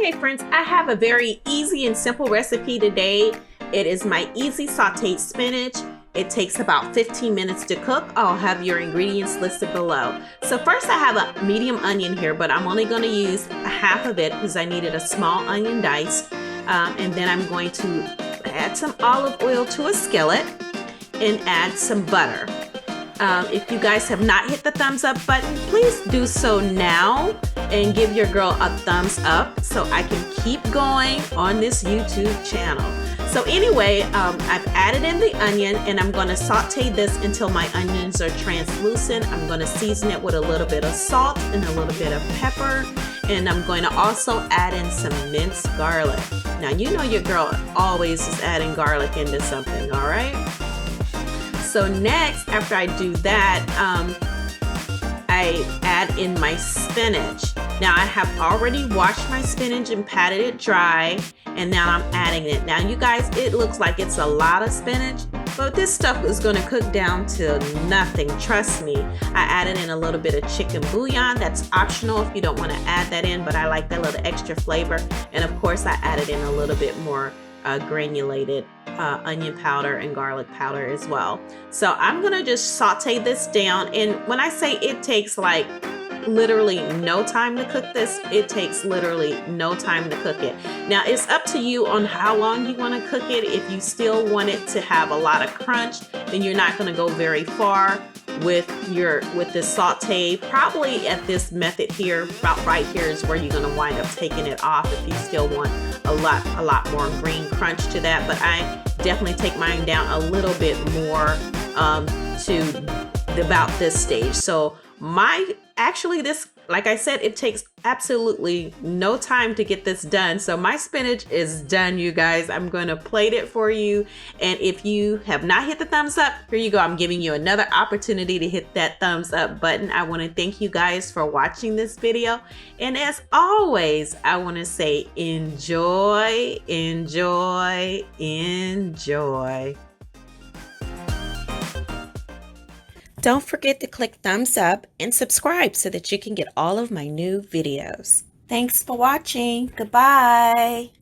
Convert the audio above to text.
Okay friends, I have a very easy and simple recipe today. It is my easy sauteed spinach. It takes about 15 minutes to cook. I'll have your ingredients listed below. So first I have a medium onion here, but I'm only going to use half of it because I needed a small onion diced. And then I'm going to add some olive oil to a skillet and add some butter. If you guys have not hit the thumbs up button, please do so now and give your girl a thumbs up so I can keep going on this YouTube channel. So anyway, I've added in the onion and I'm going to saute this until my onions are translucent. I'm going to season it with a little bit of salt and a little bit of pepper. And I'm going to also add in some minced garlic. Now you know your girl always is adding garlic into something, all right? So next, after I do that, I add in my spinach. Now I have already washed my spinach and patted it dry, and now I'm adding it. Now you guys, it looks like it's a lot of spinach, but this stuff is gonna cook down to nothing, trust me. I added in a little bit of chicken bouillon. That's optional if you don't wanna add that in, but I like that little extra flavor. And of course I added in a little bit more granulated onion powder and garlic powder as well. So I'm gonna just saute this down, and when I say it takes like literally no time to cook this, it takes literally no time to cook it. Now it's up to you on how long you want to cook it. If you still want it to have a lot of crunch, then you're not going to go very far with this saute. Probably at this method here, about right here, is where you're going to wind up taking it off if you still want a lot more green crunch to that. But I definitely take mine down a little bit more to about this stage. So actually this, like I said, it takes absolutely no time to get this done. So my spinach is done, you guys. I'm going to plate it for you. And if you have not hit the thumbs up, here you go. I'm giving you another opportunity to hit that thumbs up button. I want to thank you guys for watching this video. And as always, I want to say enjoy, enjoy, enjoy. Don't forget to click thumbs up and subscribe so that you can get all of my new videos. Thanks for watching. Goodbye.